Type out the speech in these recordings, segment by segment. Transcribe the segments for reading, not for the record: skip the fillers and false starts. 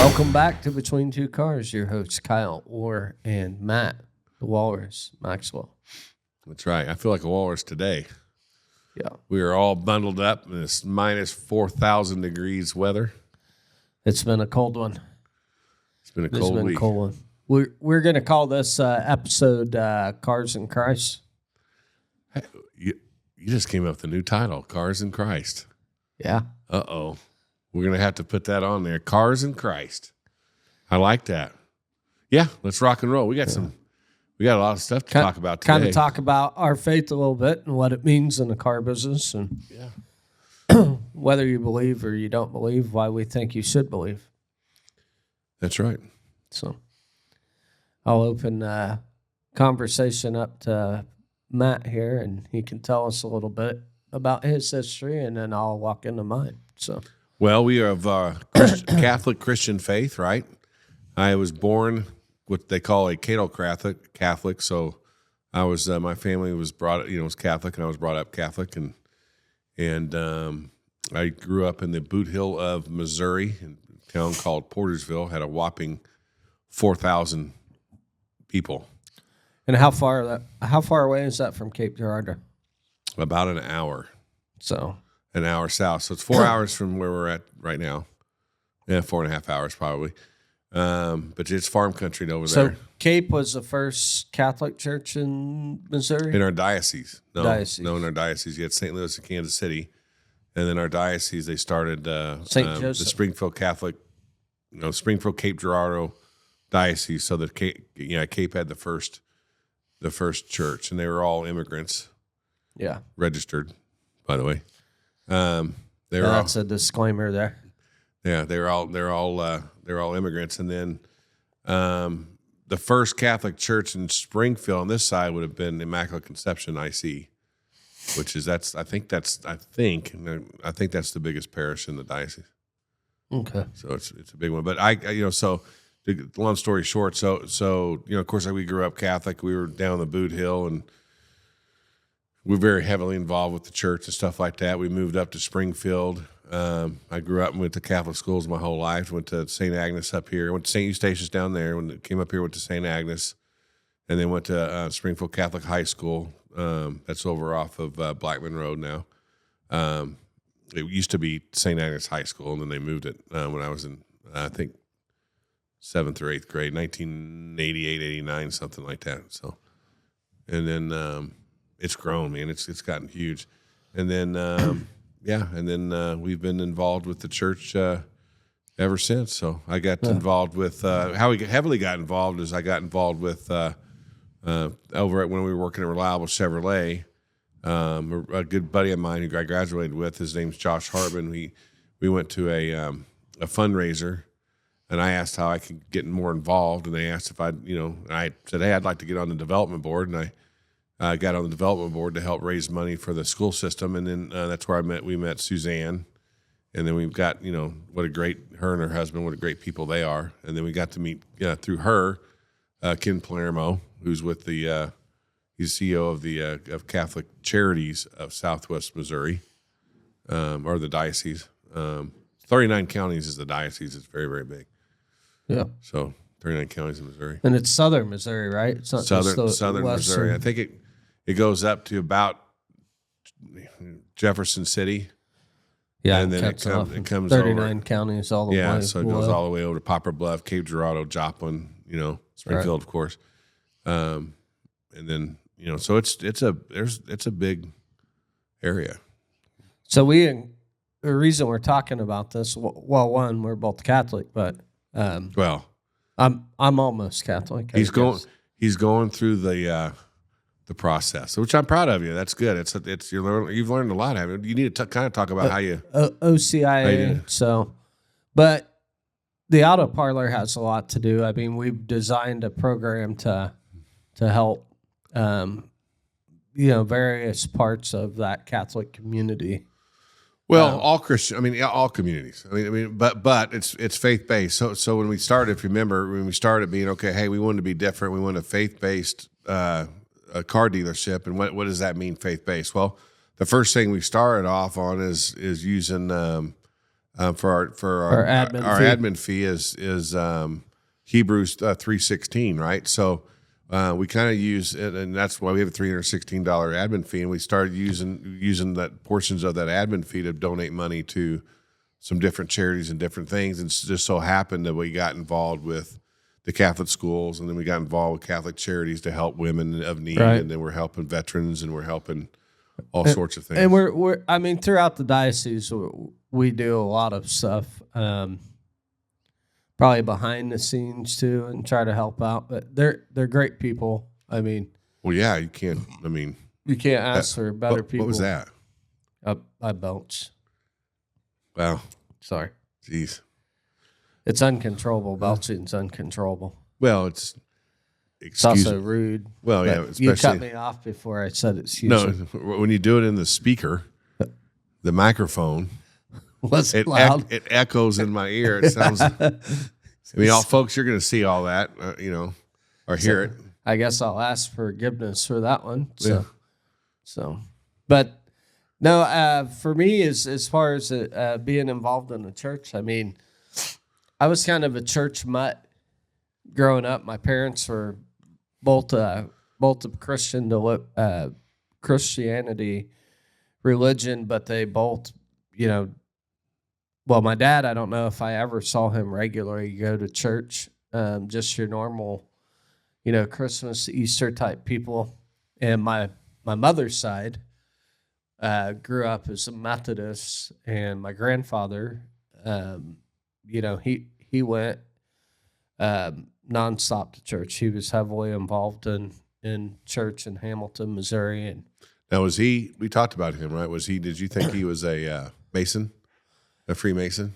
Welcome back to Between Two Cars. Your hosts, Kyle, Orr, and Matt, the Walrus, Maxwell. That's right. I feel like a walrus today. Yeah. We are all bundled up in this minus 4,000 degrees weather. It's been a cold one. It's been a cold week. A cold one. We're going to call this episode Cars and Christ. Hey, you just came up with a new title, Cars and Christ. Yeah. Uh-oh. We're going to have to put that on there, Cars and Christ. I like that. Yeah, let's rock and roll. We got a lot of stuff to talk about today. Kind of talk about our faith a little bit and what it means in the car business, and whether you believe or you don't believe, why we think you should believe. That's right. So I'll open conversation up to Matt here, and he can tell us a little bit about his history, and then I'll walk into mine. So, well, we are of Catholic Christian faith, right? I was born what they call a Cato Catholic. So I was my family was was Catholic, and I was brought up Catholic, and I grew up in the Boot Hill of Missouri, in a town called Portersville. Had a whopping 4,000 people. And how far away is that from Cape Girardeau? About an hour. So an hour south. So it's 4 hours from where we're at right now. Yeah, 4.5 hours probably. But it's farm country over there. So Cape was the first Catholic church in Missouri? In our diocese. No, in our diocese. You had St. Louis and Kansas City. And then our diocese, they started St. the Springfield Catholic, Springfield Cape Girardeau diocese. So that Cape had the first church, and they were all immigrants. Yeah. Registered, by the way. That's a disclaimer there. Yeah, they're all immigrants, and then the first Catholic church in Springfield on this side would have been Immaculate Conception IC, which is I think that's the biggest parish in the diocese. Okay, so it's a big one. But long story short, so of course we grew up Catholic. We were down the Boot Hill, and we're very heavily involved with the church and stuff like that. We moved up to Springfield. I grew up and went to Catholic schools my whole life. Went to St. Agnes up here. Went to St. Eustatius down there. When it came up here, went to St. Agnes, and then went to Springfield Catholic High School. That's over off of Blackman Road now. It used to be St. Agnes High School, and then they moved it when I was in, I think, 7th or 8th grade, 1988, 89, something like that. So, and then it's grown, man. It's gotten huge, and then. And then we've been involved with the church ever since. So I got involved with how we heavily got involved is I got involved with over at when we were working at Reliable Chevrolet. A good buddy of mine who I graduated with, his name's Josh Harbin. We went to a fundraiser, and I asked how I could get more involved, and they asked if I said, hey, I'd like to get on the development board, and I got on the development board to help raise money for the school system, and then that's where we met Suzanne, and then we've got her and her husband, what a great people they are, and then we got to meet through her Ken Palermo, who's with he's CEO of Catholic Charities of Southwest Missouri, or the diocese. 39 counties is the diocese. It's very, very big. Yeah. So 39 counties in Missouri, and it's southern Missouri, right? It's not southern Missouri. I think it goes up to about Jefferson City. Yeah, and then it comes 39 over, counties all the way. Yeah, so it goes all the way over to Poplar Bluff, Cape Girardeau, Joplin, Springfield, right. Of course. And then so it's a big area. So the reason we're talking about this, well, one, we're both Catholic, but I'm almost Catholic. He's going through the process, which I'm proud of you. That's good. You've learned a lot. You need to kind of talk about how you OCIA. So, but the auto parlor has a lot to do. I mean, we've designed a program to help, various parts of that Catholic community. Well, all Christian. I mean, all communities. But it's faith based. So when we started, if you remember, being okay, hey, we wanted to be different. We wanted a faith based a car dealership, and what does that mean, faith based? Well, the first thing we started off on is using For Our admin our fee. admin fee is Hebrews 3:16, right? So we kind of use it, and that's why we have a $316 admin fee, and we started using that portions of that admin fee to donate money to some different charities and different things. And it just so happened that we got involved with the Catholic schools, and then we got involved with Catholic charities to help women of need, Right. and then we're helping veterans, and we're helping all sorts of things. And we're I mean, throughout the diocese, we do a lot of stuff, probably behind the scenes too, and try to help out. But they're great people. I mean, Well, yeah, you can't. I mean, you can't ask for better people. What was that? I belch. Wow, Sorry, jeez. it's uncontrollable. Belching's uncontrollable. Well, it's It's also rude. Well, yeah, but you cut especially me off before I said excuse no. me. When you do it in the speaker, the microphone, Was it loud? It echoes in my ear. It sounds. I mean, all folks, you're going to see all that, or hear it. I guess I'll ask forgiveness for that one. Yeah. But no, for me, as far as being involved in the church, I mean, I was kind of a church mutt growing up. My parents were both Christian to Christianity religion, but they both, well, my dad, I don't know if I ever saw him regularly go to church, just your normal, Christmas, Easter type people. And my mother's side grew up as a Methodist, and my grandfather, he went nonstop to church. He was heavily involved in church in Hamilton, Missouri. And now, we talked about him, right? Did you think he was a Mason, a Freemason?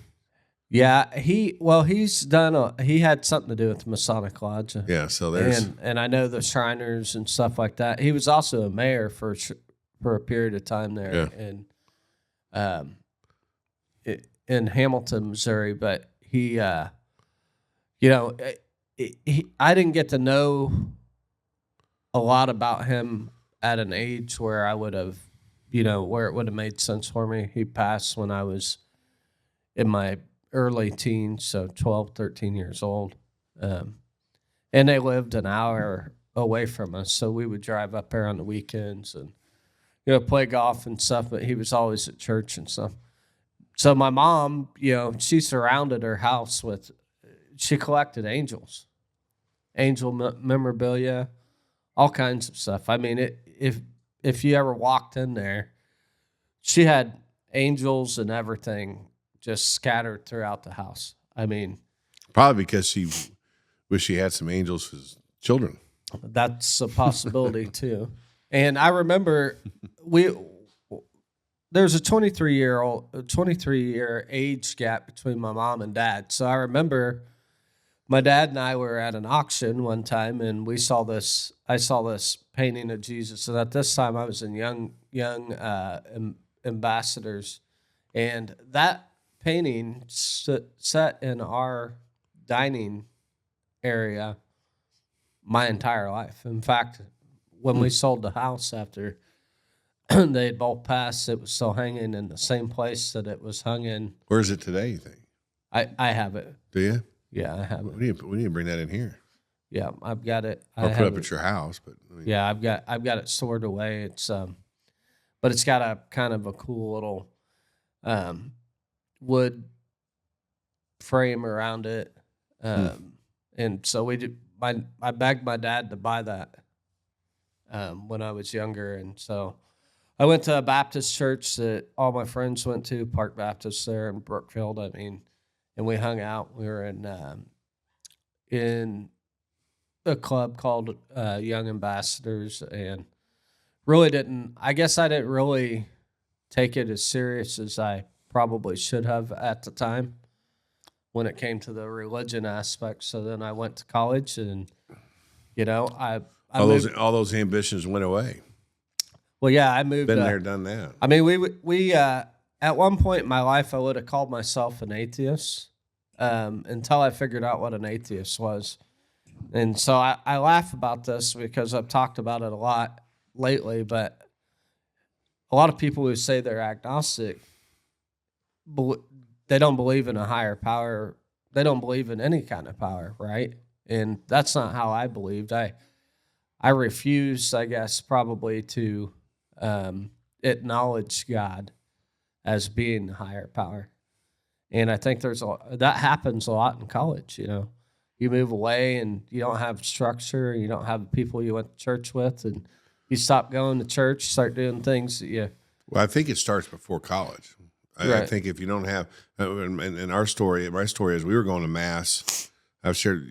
Yeah, he had something to do with the Masonic Lodge. Yeah, so there's and I know the Shriners and stuff like that. He was also a mayor for a period of time there in Hamilton, Missouri. But he, I didn't get to know a lot about him at an age where I would have, where it would have made sense for me. He passed when I was in my early teens, so 12, 13 years old. And they lived an hour away from us, so we would drive up there on the weekends and, play golf and stuff, but he was always at church and stuff. So my mom, she surrounded her house she collected angel memorabilia, all kinds of stuff. I mean, if you ever walked in there, she had angels and everything just scattered throughout the house. I mean, probably because she wished she had some angels as children. That's a possibility too. And I remember there's a 23-year age gap between my mom and dad. So I remember my dad and I were at an auction one time, and I saw this painting of Jesus. And at this time I was in young ambassadors, and that painting set in our dining area my entire life. In fact, when we sold the house after they had both passed, it was still hanging in the same place that it was hung in. Where is it today, you think? I have it. Do you? Yeah, I have it. We need to bring that in here. Yeah, I've got it. Or put it up at your house, but yeah, I've got it stored away. It's but it's got a kind of a cool little wood frame around it. And so I begged my dad to buy that when I was younger. And so I went to a Baptist church that all my friends went to, Park Baptist there in Brookfield. I mean, and we hung out. We were in a club called Young Ambassadors, and I didn't really take it as serious as I probably should have at the time when it came to the religion aspect. So then I went to college, and all those ambitions went away. Well, yeah, I moved. Been there, done that. I mean, we at one point in my life, I would have called myself an atheist until I figured out what an atheist was. And so I laugh about this because I've talked about it a lot lately, but a lot of people who say they're agnostic they don't believe in a higher power. They don't believe in any kind of power, right? And that's not how I believed. I refuse, I guess, probably to acknowledge God as being the higher power. And I think that happens a lot in college. You move away and you don't have structure, you don't have the people you went to church with, and you stop going to church, start doing things that you. Well, I think it starts before college. I Right. think if you don't have, and our story, my story is we were going to mass. I've shared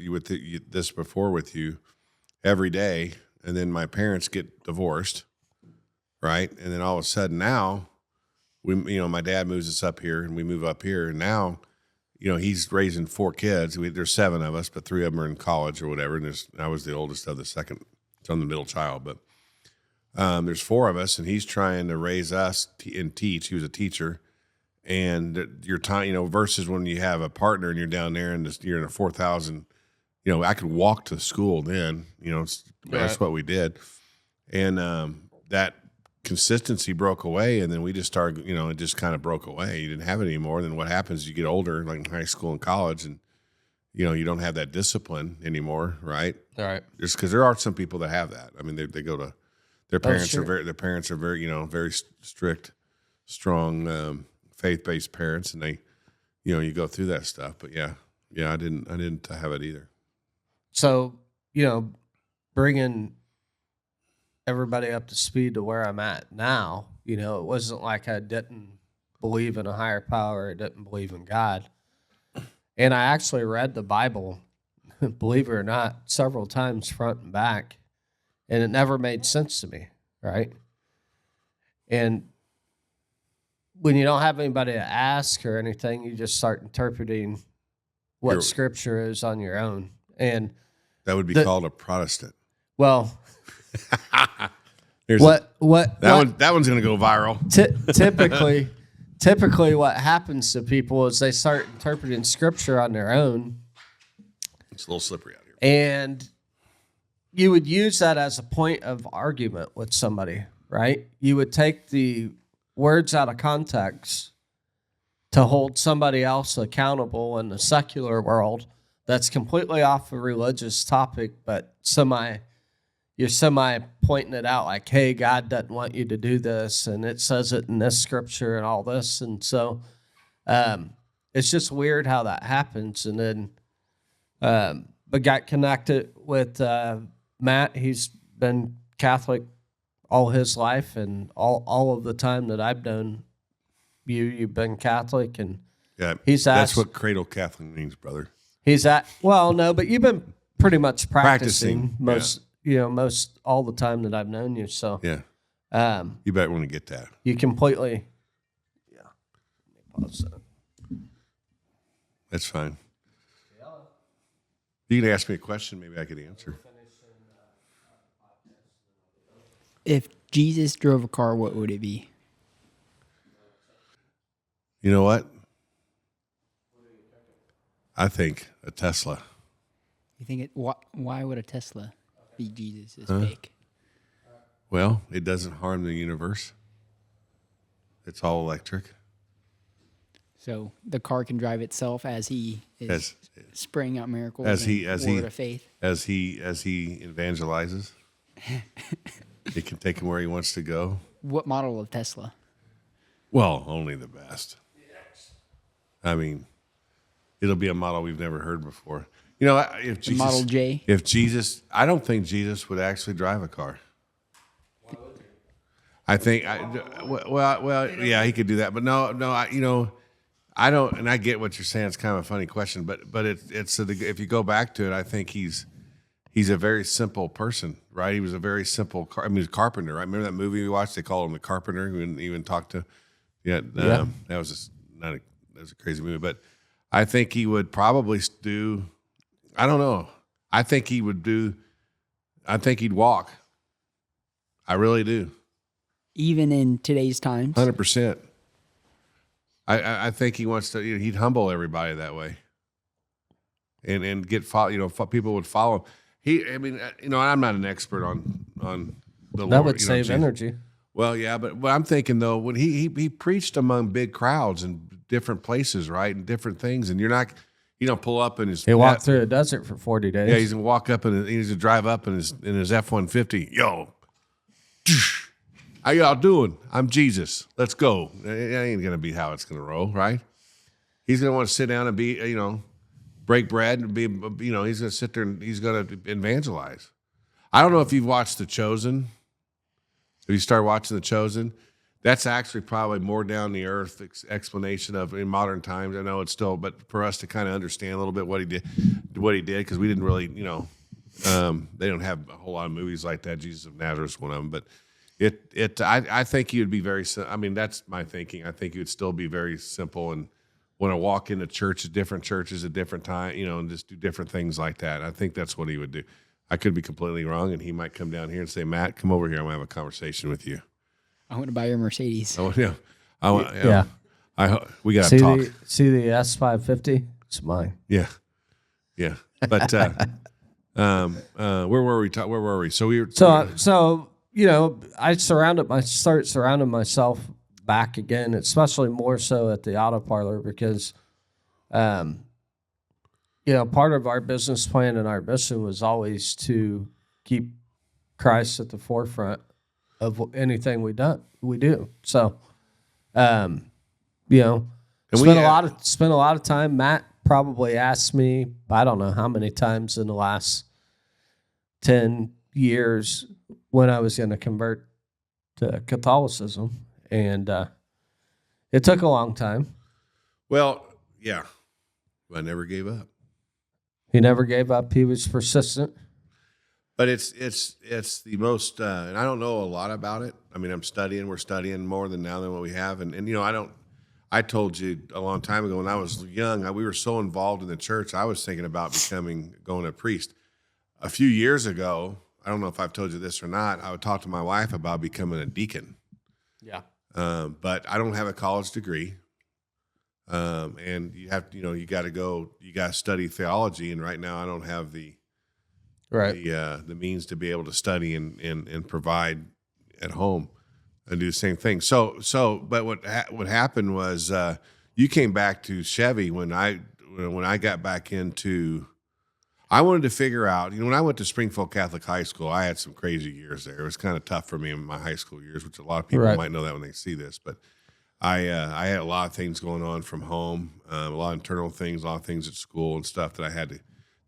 this before with you every day, and then my parents get divorced, right? And then all of a sudden now, my dad moves us up here, and we move up here, and now, he's raising 4 kids. There's 7 of us, but 3 of them are in college or whatever. And I was the oldest of the second, so I'm the middle child, but there's 4 of us, and he's trying to raise us and teach. He was a teacher. And your time, versus when you have a partner and you're down there and you're in a 4,000, I could walk to school then, that's what we did. And that consistency broke away. And then we just started, it just kind of broke away. You didn't have it anymore. Then what happens, you get older, like in high school and college, and, you don't have that discipline anymore, right? All right. Just because there are some people that have that. I mean, they go to, their parents sure. their parents are very, very strict, strong, faith-based parents, and they, you go through that stuff. But yeah, I didn't have it either. So, bringing everybody up to speed to where I'm at now, it wasn't like I didn't believe in a higher power, I didn't believe in God. And I actually read the Bible, believe it or not, several times front and back, and it never made sense to me, right? And when you don't have anybody to ask or anything, you just start interpreting what Scripture is on your own. And that would be called a Protestant. Well, that one's going to go viral. Typically, what happens to people is they start interpreting Scripture on their own. It's a little slippery out here. And you would use that as a point of argument with somebody, right? You would take the words out of context to hold somebody else accountable in the secular world that's completely off a religious topic, but you're semi pointing it out like, hey, God doesn't want you to do this, and it says it in this scripture and all this. And so it's just weird how that happens. And then but got connected with Matt. He's been Catholic all his life, and all of the time that I've known you've been Catholic, and that's what cradle Catholic means, brother. No, but you've been pretty much practicing most all the time that I've known you. So you better want to get that. You completely, pause that. That's fine. You can ask me a question, maybe I could answer. If Jesus drove a car, what would it be? You know what? I think a Tesla. You think why would a Tesla be Jesus' pick? Well, it doesn't harm the universe. It's all electric. So the car can drive itself as he is spraying out miracles of faith. As he evangelizes. It can take him where he wants to go. What model of Tesla? Well, only the best. I mean, it'll be a model we've never heard before. If Jesus, Model J. If Jesus, I don't think Jesus would actually drive a car. Why would he? I think, yeah, he could do that, but no, I don't, and I get what you're saying. It's kind of a funny question, but it's if you go back to it, I think he's a very simple person, right? He was a very simple, he was a carpenter, right? Remember that movie we watched? They called him the carpenter. We didn't even talk to, that was that was a crazy movie, but I think he would probably do, I don't know. I think he'd walk. I really do. Even in today's times? 100%. I think he wants to, he'd humble everybody that way. And get people would follow him. I'm not an expert on the Lord. That would save energy. Well, yeah, but I'm thinking though, when he preached among big crowds and different places, right, and different things, and you don't pull up in his. He walked through a desert for 40 days. Yeah, he's gonna walk up and he's gonna drive up in his F-150. Yo, how y'all doing? I'm Jesus. Let's go. It ain't gonna be how it's gonna roll, right? He's gonna want to sit down and be, break bread and be, he's gonna sit there and he's gonna evangelize. I don't know if you've watched The Chosen. If you start watching The Chosen, that's actually probably more down the earth explanation of in modern times. I know it's still, but for us to kind of understand a little bit what he did, because we didn't really, they don't have a whole lot of movies like that. Jesus of Nazareth is one of them, but I think he would be very. I mean, that's my thinking. I think he would still be very simple and want to walk into different churches at different time, and just do different things like that. I think that's what he would do. I could be completely wrong, and he might come down here and say, "Matt, come over here. I want to have a conversation with you. I want to buy your Mercedes." We got to See talk. See the S550? It's mine. Yeah. But where were we? Where were we? So we were. So I start surrounding myself back again, especially more so at the auto parlor because, part of our business plan and our mission was always to keep Christ at the forefront of anything we do. So, spent a lot of time. Matt probably asked me, I don't know how many times in the last 10 years when I was going to convert to Catholicism, and it took a long time. Well, yeah, I never gave up. He never gave up. He was persistent. But it's the most, and I don't know a lot about it. I mean, we're studying more than what we have. And I told you a long time ago when I was young, we were so involved in the church, I was thinking about going a priest. A few years ago, I don't know if I've told you this or not, I would talk to my wife about becoming a deacon. Yeah. But I don't have a college degree. And you have, you got to study theology. And right now I don't have the means to be able to study and provide at home and do the same thing. But what happened was you came back to Chevy when I got back into. I wanted to figure out. When I went to Springfield Catholic High School, I had some crazy years there. It was kind of tough for me in my high school years, which a lot of people might know that when they see this. But I had a lot of things going on from home, a lot of internal things, a lot of things at school and stuff that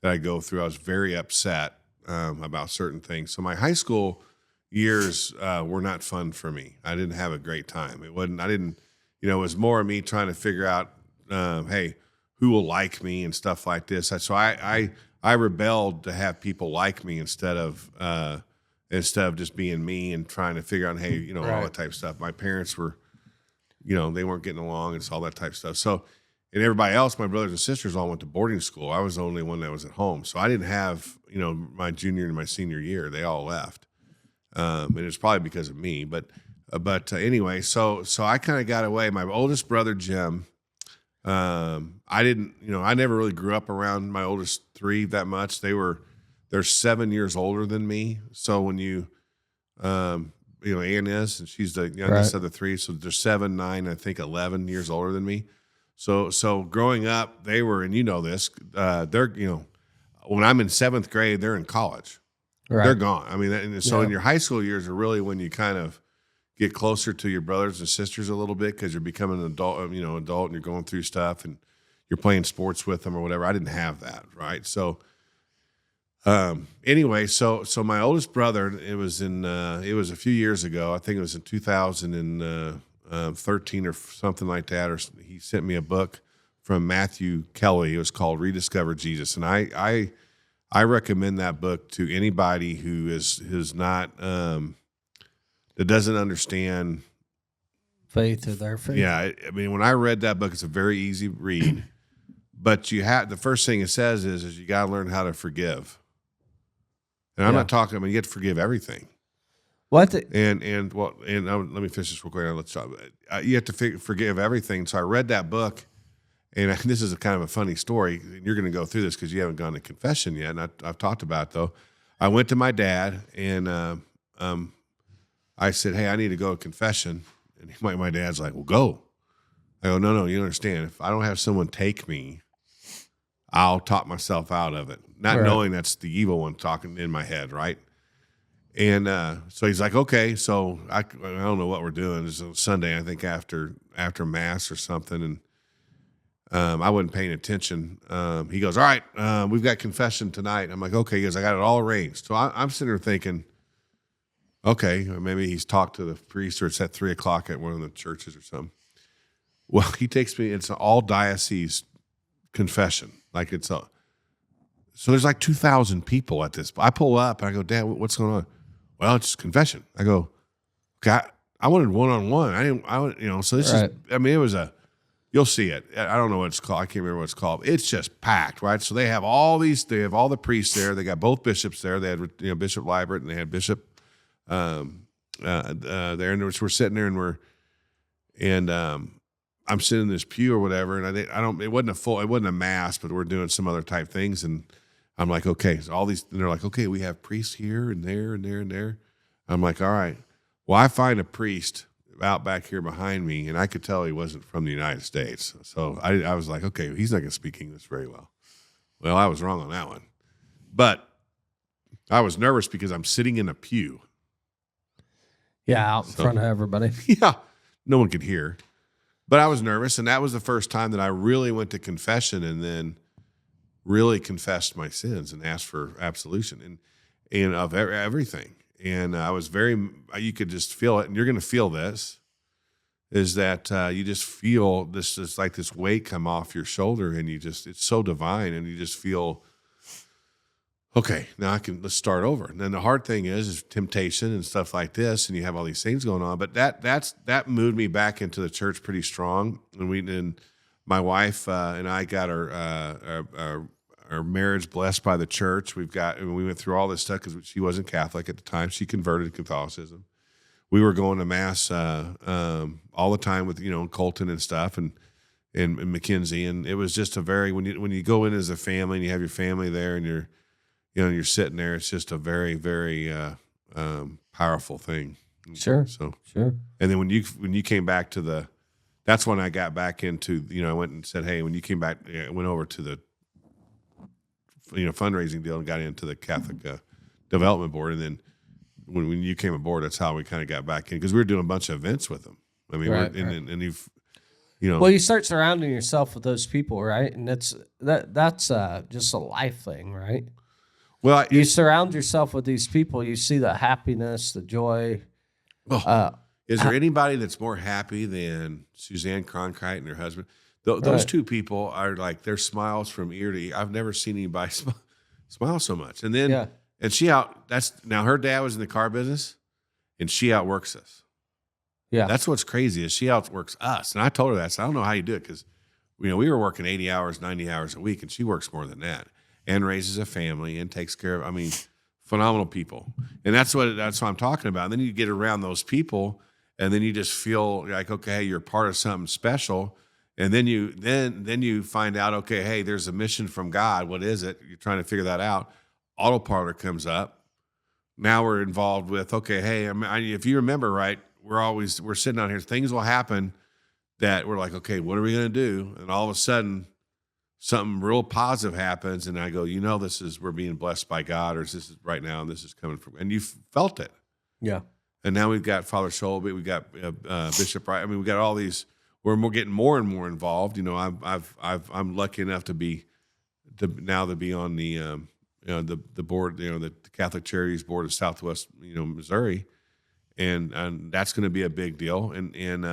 I go through. I was very upset about certain things. So my high school years were not fun for me. I didn't have a great time. It was more of me trying to figure out, hey, who will like me and stuff like this. So I rebelled to have people like me instead of just being me and trying to figure out, hey, all that type of stuff. My parents were, they weren't getting along and all that type of stuff. So, and everybody else, my brothers and sisters all went to boarding school. I was the only one that was at home. So I didn't have, my junior and my senior year, they all left. And it's probably because of me, but anyway, so I kind of got away. My oldest brother, Jim, I never really grew up around my oldest three that much. They're 7 years older than me. So when Ann is, and she's the youngest of the three. So they're 7, 9, I think 11 years older than me. So growing up, they were, and this, they're, when I'm in 7th grade, they're in college. Right. They're gone. I mean, in your high school years are really when you kind of get closer to your brothers and sisters a little bit because you're becoming an adult, and you're going through stuff and you're playing sports with them or whatever. I didn't have that, right? So, anyway, so my oldest brother, it was a few years ago. I think it was in 2013 or something like that. Or he sent me a book from Matthew Kelly. It was called Rediscover Jesus, and I recommend that book to anybody who's not that doesn't understand faith or their faith. Yeah, I mean, when I read that book, it's a very easy read, but the first thing it says is you got to learn how to forgive. And I'm not talking. I mean, you have to forgive everything. What? Let me finish this real quick. Let's talk. You have to forgive everything. So I read that book. And this is a kind of a funny story. You're going to go through this because you haven't gone to confession yet. And I've talked about it, though. I went to my dad, and I said, hey, I need to go to confession. And my dad's like, well, go. I go, no, you understand. If I don't have someone take me, I'll talk myself out of it. Not knowing that's the evil one talking in my head, right? And so he's like, okay. So I don't know what we're doing. It's a Sunday, I think, after Mass or something. And I wasn't paying attention. He goes, all right, we've got confession tonight. I'm like, okay. He goes, I got it all arranged. So I'm sitting there thinking, okay, or maybe he's talked to the priest, or it's at 3:00 at one of the churches or something. Well, he takes me, it's an all diocese confession. Like so there's like 2,000 people at this. I pull up and I go, Dad, what's going on? Well, it's confession. I go, okay, I wanted one-on-one. So this is, it was you'll see it. I don't know what it's called. I can't remember what it's called. It's just packed, right? So they have all the priests there. They got both bishops there. They had, Bishop Liebert and they had Bishop there, and we're sitting there and I'm sitting in this pew or whatever, and it wasn't a mass, but we're doing some other type things, and I'm like, okay, so all these, and they're like, okay, we have priests here and there and there and there. I'm like, all right. Well, I find a priest out back here behind me, and I could tell he wasn't from the United States. So I was like, okay, he's not going to speak English very well. Well, I was wrong on that one, but I was nervous because I'm sitting in a pew. Yeah, out in front of everybody. Yeah, no one could hear. But I was nervous, and that was the first time that I really went to confession and then really confessed my sins and asked for absolution and of everything. And I was you could just feel it, and you're going to feel this, is that you just feel this like this weight come off your shoulder, and it's so divine, and you just feel, okay, now let's start over. And then the hard thing is temptation and stuff like this, and you have all these things going on. But that moved me back into the church pretty strong. And my wife and I got our marriage blessed by the church. We went through all this stuff because she wasn't Catholic at the time. She converted to Catholicism. We were going to Mass all the time with Colton and stuff and Mackenzie, and it was just a very when you go in as a family and you have your family there and you're sitting there, it's just a very, very powerful thing. Sure. Sure. And then when you came back to that's when I got back into, I went and said, hey, when you came back, I went over to the, fundraising deal and got into the Catholic Development Board. And then when you came aboard, that's how we kind of got back in, because we were doing a bunch of events with them. I mean, and you've, well, you start surrounding yourself with those people, right? And that's just a life thing, right? Well, you surround yourself with these people, you see the happiness, the joy. Is there anybody that's more happy than Suzanne Cronkite and her husband? Those two people are like, their smiles from ear to ear. I've never seen anybody smile so much. And then, and now her dad was in the car business, and she outworks us. Yeah. That's what's crazy, is she outworks us. And I told her that. So I don't know how you do it, because, we were working 80 hours, 90 hours a week, and she works more than that and raises a family and takes care of, phenomenal people. And that's what I'm talking about. And then you get around those people, and then you just feel like, okay, you're part of something special. And then you find out, okay, hey, there's a mission from God. What is it? You're trying to figure that out. Auto parlor comes up. Now we're involved with, okay, hey, if you remember right, we're sitting out here. Things will happen that we're like, okay, what are we going to do? And all of a sudden, something real positive happens, and I go, we're being blessed by God, or this is right now, and this is coming from, and you felt it. Yeah. And now we've got Father Scholbe, we got Bishop Wright. We got all these. We're getting more and more involved. I'm lucky enough to be on the the board, the Catholic Charities Board of Southwest, Missouri, and that's going to be a big deal. And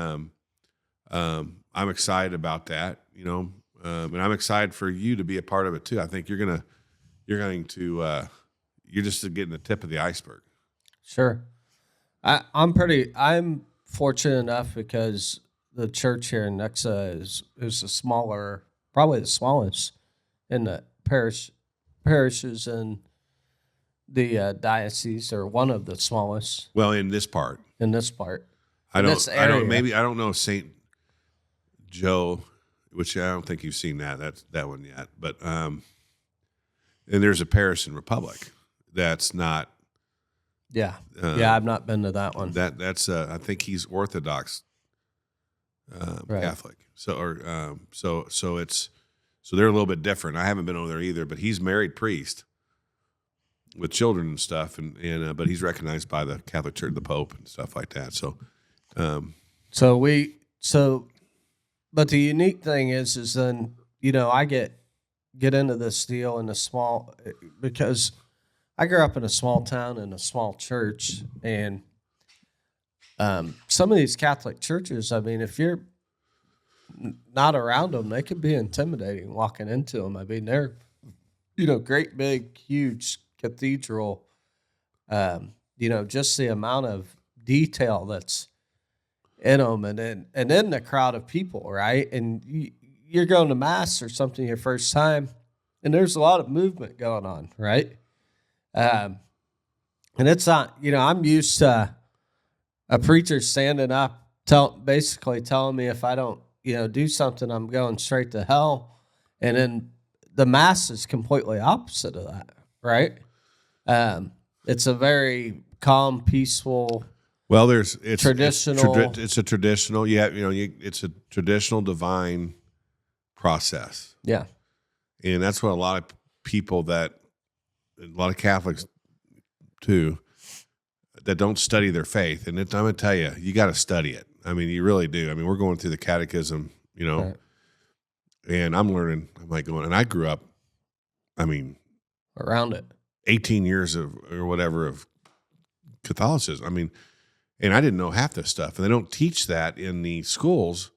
I'm excited about that. And I'm excited for you to be a part of it too. I think you're just getting the tip of the iceberg. Sure. I'm fortunate enough because the church here in Nexa is the smaller, probably the smallest in the parishes in the diocese, or one of the smallest. Well, in this part. I don't know St. Joe, which I don't think you've seen that one yet. But and there's a parish in Republic that's not Yeah. Yeah, I've not been to that one. That's I think he's Orthodox Right. Catholic. So they're a little bit different. I haven't been over there either, but he's married priest with children and stuff, and but he's recognized by the Catholic Church, the Pope, and stuff like that. So, but the unique thing is then, I get into this deal in a small, because I grew up in a small town in a small church, and some of these Catholic churches, I mean, if you're not around them, they can be intimidating walking into them. I mean, they're, great, big, huge cathedral. Just the amount of detail that's in them, and then the crowd of people, right? And you're going to mass or something your first time, and there's a lot of movement going on, right? And it's not, I'm used to a preacher standing up, basically telling me if I don't, do something, I'm going straight to hell. And then the mass is completely opposite of that, right? It's a very calm, peaceful. Well, it's traditional. It's a traditional, it's a traditional divine process. Yeah, and that's what a lot of Catholics too, that don't study their faith. And I'm gonna tell you, you got to study it. I mean, you really do. I mean, we're going through the catechism, right. And I'm learning. I'm like going, and I grew up, I mean, around it, 18 years of Catholicism. I mean, and I didn't know half this stuff, and they don't teach that in the schools.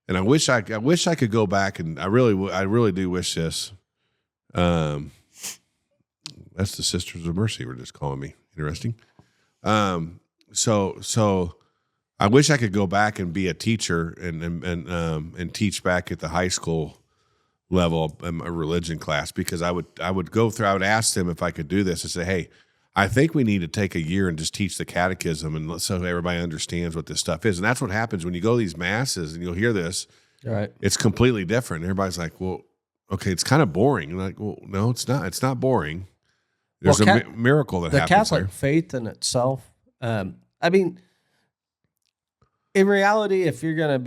And I wish I could go back, and I really do wish this. That's the Sisters of Mercy were just calling me. Interesting. So I wish I could go back and be a teacher and teach back at the high school level in a religion class, because I would go through. I would ask them if I could do this and say, hey, I think we need to take a year and just teach the catechism, and so everybody understands what this stuff is. And that's what happens when you go to these masses and you'll hear this. Right. It's completely different. Everybody's like, well, okay, it's kind of boring. And I'm like, well, no, it's not. It's not boring. There's a miracle that happens. The Catholic faith in itself. I mean, in reality, if you're gonna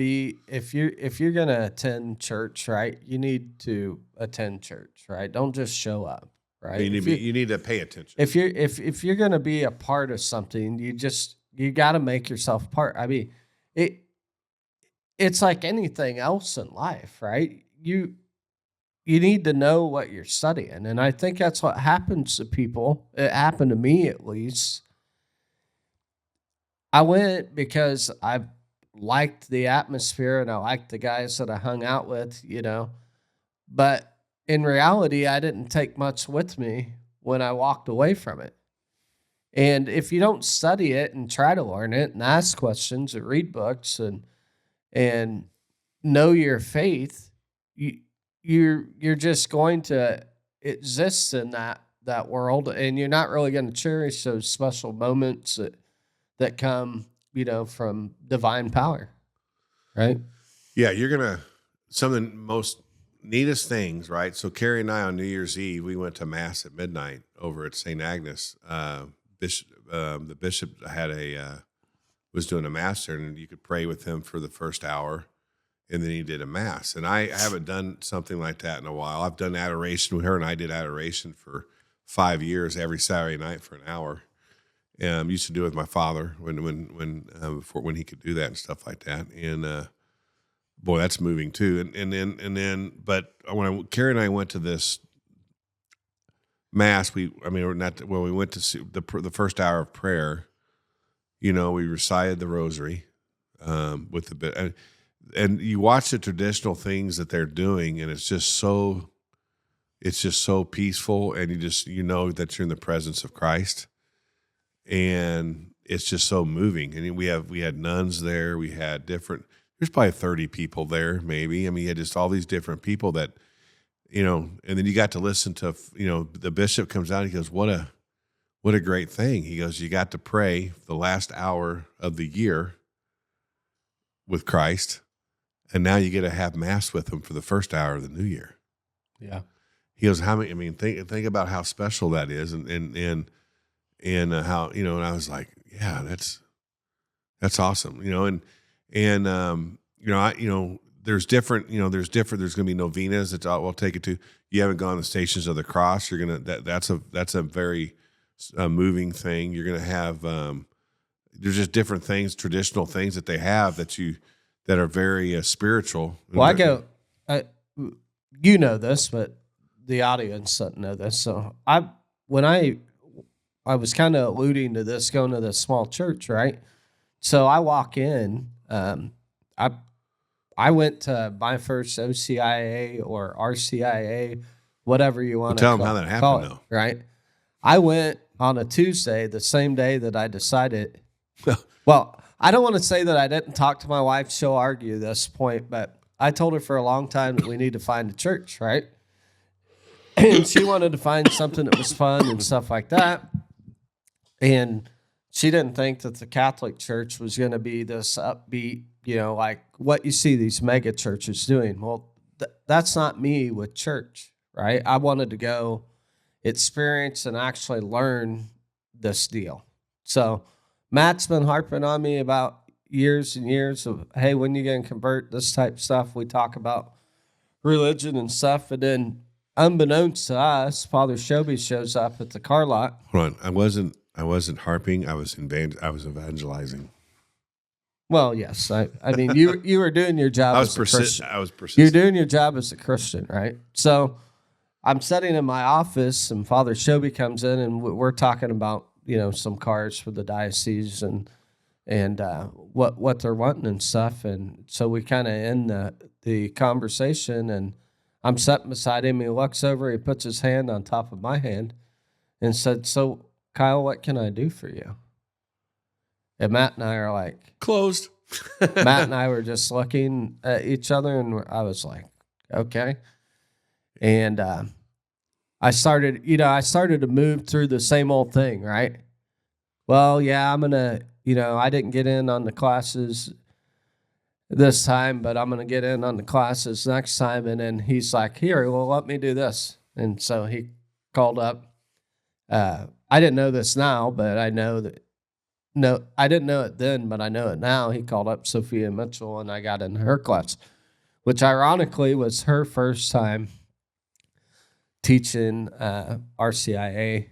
attend church, right, you need to attend church, right? Don't just show up, right? You need to pay attention. If you're gonna be a part of something, you got to make yourself part. I mean, it's like anything else in life, right? You need to know what you're studying. And I think that's what happens to people. It happened to me, at least. I went because I liked the atmosphere and I liked the guys that I hung out with, But in reality, I didn't take much with me when I walked away from it. And if you don't study it and try to learn it and ask questions and read books and know your faith, you're just going to exist in that world, and you're not really going to cherish those special moments that come, from divine power, right? Yeah, you're gonna some of the most neatest things, right? So Carrie and I on New Year's Eve, we went to mass at midnight over at St. Agnes. The bishop was doing a mass there, and you could pray with him for the first hour. And then he did a mass. And I haven't done something like that in a while. I've done adoration. Her and I did adoration for 5 years, every Saturday night for an hour. Used to do it with my father when he could do that and stuff like that. And boy, that's moving too. But when Carrie and I went to this mass, we went to see the first hour of prayer. We recited the rosary with the bit. And you watch the traditional things that they're doing, and it's just so peaceful, and you know that you're in the presence of Christ, and it's just so moving. And we had nuns there, we had different. There's probably 30 people there, maybe. I mean, you had just all these different people that, and then you got to listen to, the bishop comes out, he goes, what a great thing. He goes, you got to pray the last hour of the year with Christ. And now you get to have mass with him for the first hour of the new year. Yeah. He goes, how many? I mean, think about how special that is, and how, and I was like, yeah, that's awesome, there's different, there's going to be novenas that we'll take it to. You haven't gone to the Stations of the Cross. You're going to, that's a very moving thing. You're going to have, there's just different things, traditional things that they have that are very spiritual. Well, you know this, but the audience doesn't know this. So when I was kind of alluding to this, going to this small church, right? So I walk in, I went to my first OCIA or RCIA, whatever you want to tell them how that happened, though. Right? I went on a Tuesday, the same day that I decided. Well, I don't want to say that I didn't talk to my wife. She'll argue this point, but I told her for a long time that we need to find a church, right? And she wanted to find something that was fun and stuff like that. And she didn't think that the Catholic Church was going to be this upbeat, like what you see these mega churches doing. Well, that's not me with church, right? I wanted to go experience and actually learn this deal. So Matt's been harping on me about years and years of, hey, when you going to convert, this type of stuff. We talk about religion and stuff. And then unbeknownst to us, Father Shoby shows up at the car lot. Hold on. I wasn't harping. I was evangelizing. Well, yes. I mean, you were doing your job as a Christian. I was persistent. You're doing your job as a Christian, right? So I'm sitting in my office, and Father Shoby comes in, and we're talking about, some cars for the diocese and what they're wanting and stuff. And so we kind of end the conversation, and I'm sitting beside him. He looks over, he puts his hand on top of my hand and said, "So, Kyle, what can I do for you?" And Matt and I are like, closed. Matt and I were just looking at each other, and I was like, okay. And I started to move through the same old thing, right? Well, yeah, I'm going to, I didn't get in on the classes this time, but I'm going to get in on the classes next time. And then he's like, here, well, let me do this. And so he called up. I didn't know this now, but I know that. No, I didn't know it then, but I know it now. He called up Sophia Mitchell, and I got in her class, which ironically was her first time teaching RCIA,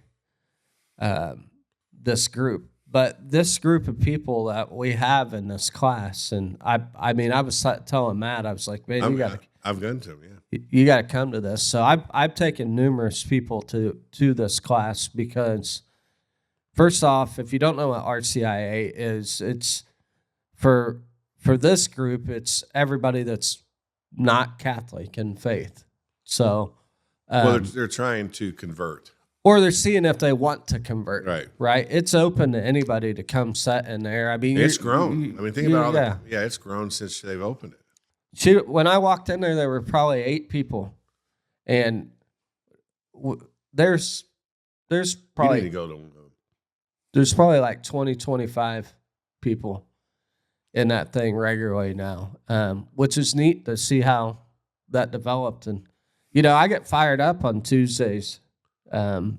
this group. But this group of people that we have in this class, and I mean, I was telling Matt, I was like, man, I've gone to him, yeah. You got to come to this. So I've taken numerous people to this class because, first off, if you don't know what RCIA is, it's for this group, it's everybody that's not Catholic in faith. So, they're trying to convert, or they're seeing if they want to convert. Right. Right. It's open to anybody to come sit in there. I mean, it's grown. Think about all it's grown since they've opened it. When I walked in there were probably 8 people, and there's probably you need to go to them. There's probably like 20, 25 people in that thing regularly now, which is neat to see how that developed. And, I get fired up on Tuesdays, knowing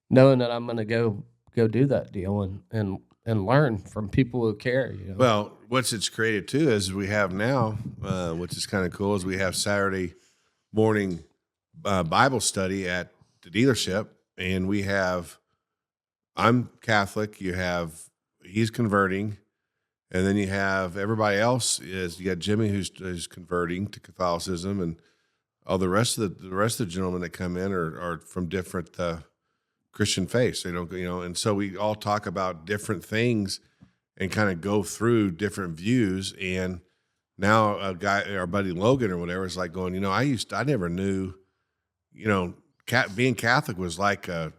that I'm going to go do that deal and learn from people who care. Well, what's it's created too is we have now, which is kind of cool, is we have Saturday morning Bible study at the dealership, and we have. I'm Catholic. He's converting, and then you have everybody else. You got Jimmy who's converting to Catholicism, and all the rest of the gentlemen that come in are from different Christian faiths. They don't, and so we all talk about different things and kind of go through different views. And now a guy, our buddy Logan or whatever, is like going, I never knew, being Catholic was like a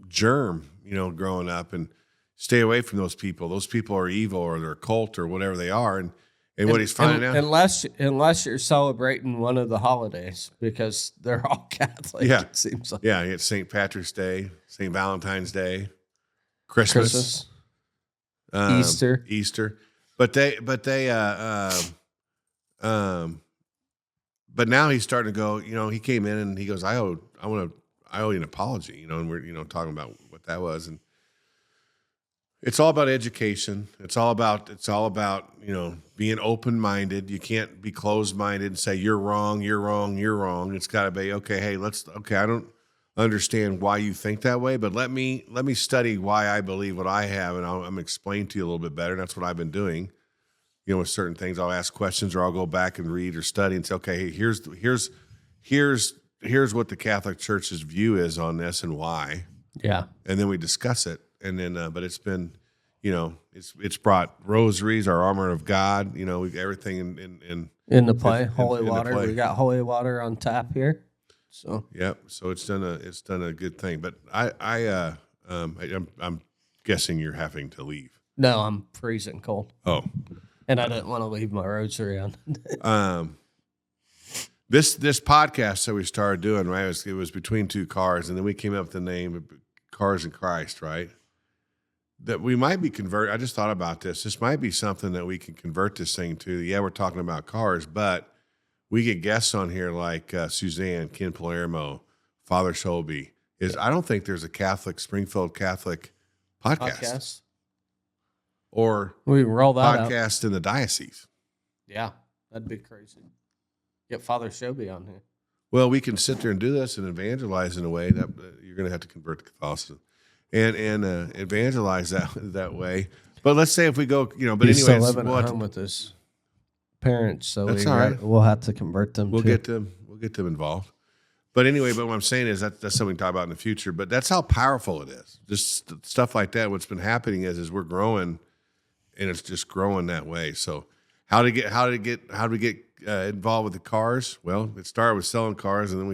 germ, growing up, and stay away from those people. Those people are evil, or they're a cult, or whatever they are. And what he's finding out, unless you're celebrating one of the holidays, because they're all Catholic. Yeah, it seems like. Yeah, it's St. Patrick's Day, St. Valentine's Day, Christmas. Easter. But now he's starting to go. He came in and he goes, I I owe you an apology, and we're, talking about what that was. And it's all about education. It's all about, being open-minded. You can't be closed-minded and say, you're wrong, you're wrong, you're wrong. It's got to be, okay, I don't understand why you think that way, but let me study why I believe what I have, and I'm explain to you a little bit better. And that's what I've been doing. With certain things, I'll ask questions, or I'll go back and read or study and say, okay, here's what the Catholic Church's view is on this and why. Yeah. And then we discuss it. And then, but it's been, it's brought rosaries, our armor of God, we've everything in the play, holy water. Play. We got holy water on tap here. So, yep. So it's done a good thing, but I'm guessing you're having to leave. No, I'm freezing cold. Oh, and I didn't want to leave my rosary on. This podcast that we started doing, right? It was between two cars, and then we came up with the name of Cars in Christ, right? That we might be convert. I just thought about this. This might be something that we can convert this thing to. Yeah, we're talking about cars, but we get guests on here like Suzanne, Ken Palermo, Father Shelby. I don't think there's a Springfield Catholic podcast. Or we can roll that podcast in the diocese. Yeah, that'd be crazy. Get Father Shelby on here. Well, we can sit there and do this and evangelize in a way that you're going to have to convert to Catholicism and evangelize that way. But let's say if we go, but He's anyways, still living at home with his parents, so that's all right. We'll have to convert them. We'll get them involved. But anyway, what I'm saying is that's something we talk about in the future. But that's how powerful it is. Just stuff like that. What's been happening is we're growing. And it's just growing that way. So, how do we get involved with the cars? Well, it started with selling cars, and then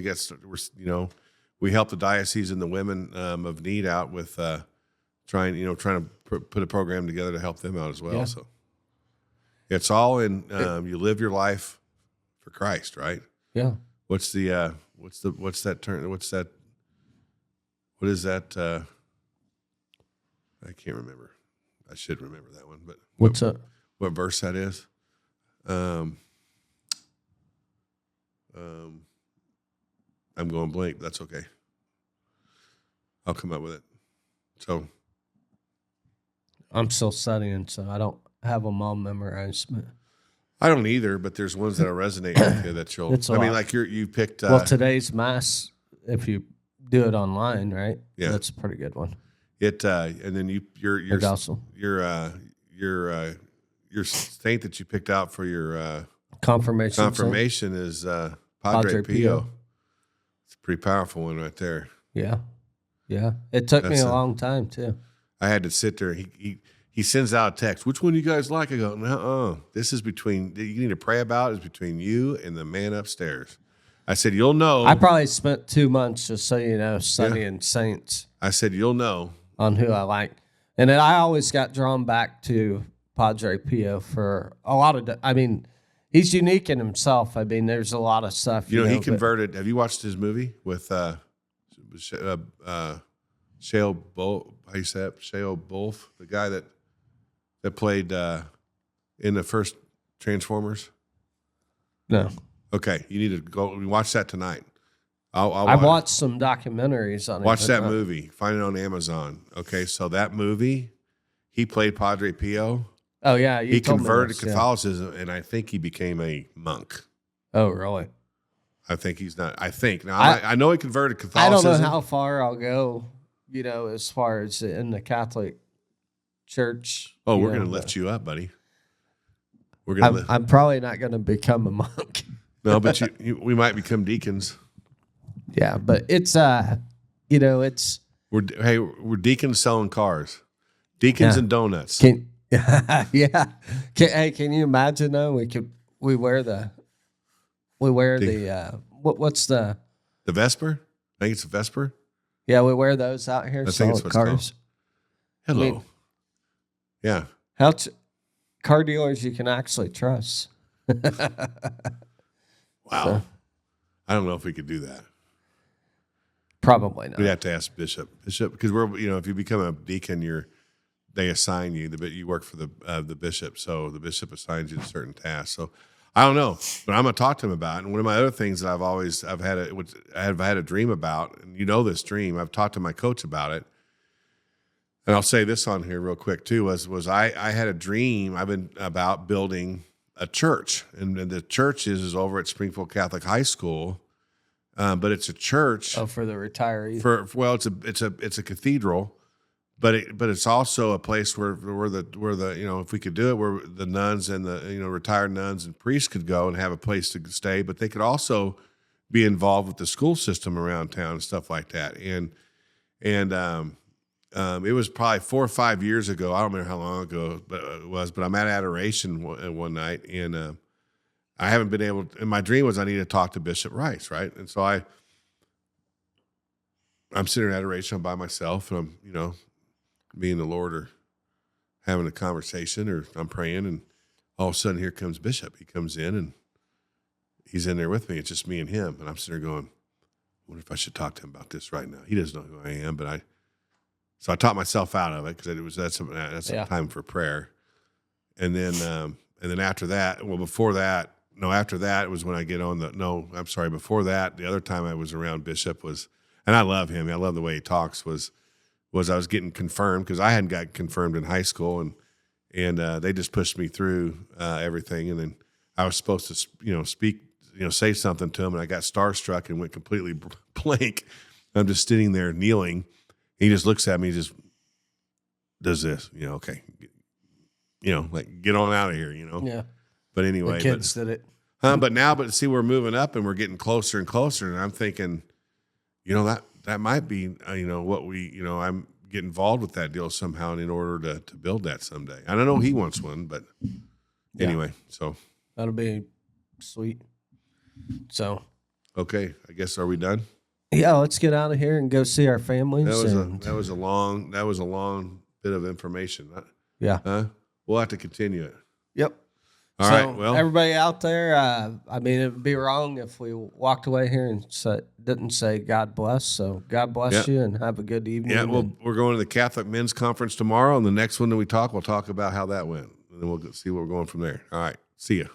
we helped the diocese and the women of need out with trying to put a program together to help them out as well. Yeah. So, it's all in you live your life for Christ, right? Yeah. What's that term? What is that? I can't remember. I should remember that one, but what's up? What verse that is? I'm going blank. That's okay. I'll come up with it. So I'm still studying, so I don't have them all memorized. But I don't either, but there's ones that resonate with you that you'll. I mean, like you picked. Well, today's mass, if you do it online, right? Yeah, that's a pretty good one. And then your saint that you picked out for your confirmation is Padre Pio. It's a pretty powerful one right there. Yeah. It took me a long time too. I had to sit there. He sends out a text. Which one do you guys like? I go, no. This is you need to pray about is between you and the man upstairs. I said, you'll know. I probably spent 2 months, just so you know, studying saints. I said, you'll know. On who I like. And then I always got drawn back to Padre Pio for a lot of, he's unique in himself. I mean, there's a lot of stuff. He converted. Have you watched his movie with Shia Bolf? How you say it? Shia Bolf, the guy that played in the first Transformers? No. Okay, you need to go watch that tonight. I've watched some documentaries on it. Watch that movie. Find it on Amazon. Okay, so that movie, he played Padre Pio. Oh, yeah. He converted to Catholicism, and I think he became a monk. Oh, really? I think he's not. I think. Now, I know he converted to Catholicism. I don't know how far I'll go, as far as in the Catholic Church. Oh, we're going to lift you up, buddy. I'm probably not going to become a monk. No, but we might become deacons. Yeah, but it's it's we're deacons selling cars, deacons and donuts. Can you imagine though? We wear the what's the Vesper? I think it's a Vesper. Yeah, we wear those out here. I think it's what's cars. Hello. Yeah. Car dealers you can actually trust. Wow. So, I don't know if we could do that. Probably not. We'd have to ask Bishop, because if you become a deacon, they assign you, but you work for the bishop, so the bishop assigns you to certain tasks. So I don't know, but I'm gonna talk to him about it. And one of my other things that I've had a dream about, and you know this dream, I've talked to my coach about it. And I'll say this on here real quick too, was I had a dream about building a church, and the church is over at Springfield Catholic High School, but it's a church. Oh, for the retirees. It's a cathedral, but it's also a place where the if we could do it, where the nuns and the retired nuns and priests could go and have a place to stay, but they could also be involved with the school system around town and stuff like that. And it was probably 4 or 5 years ago. I don't remember how long ago it was, but I'm at adoration one night, and I haven't been able to, and my dream was I need to talk to Bishop Rice, right? And so I'm sitting in adoration, I'm by myself, and I'm, me and the Lord are having a conversation, or I'm praying, and all of a sudden here comes Bishop. He comes in, and he's in there with me. It's just me and him, and I'm sitting there going, I wonder if I should talk to him about this right now. He doesn't know who I am, but so I talked myself out of it, because that's a time for prayer. And then after that, after that was when I get on before that, the other time I was around Bishop was, and I love him, I love the way he talks, was I was getting confirmed, because I hadn't got confirmed in high school, and they just pushed me through everything, and then I was supposed to speak, say something to him, and I got starstruck and went completely blank. I'm just sitting there kneeling. He just looks at me, just does this, okay, like get on out of here, Yeah. But anyway, The kids did it. But see, we're moving up and we're getting closer and closer, and I'm thinking, that might be, what we, I'm get involved with that deal somehow in order to build that someday. I don't know he wants one, but anyway, so That'll be sweet. So, okay, I guess, are we done? yeah, let's get out of here and go see our families. That was a long bit of information. Yeah. We'll have to continue it. Yep. All right. Well, everybody out there, it would be wrong if we walked away here and didn't say God bless. So God bless you and have a good evening. Yeah, we're going to the Catholic Men's Conference tomorrow, and the next one that we'll talk about how that went, and then we'll see where we're going from there. All right. See ya.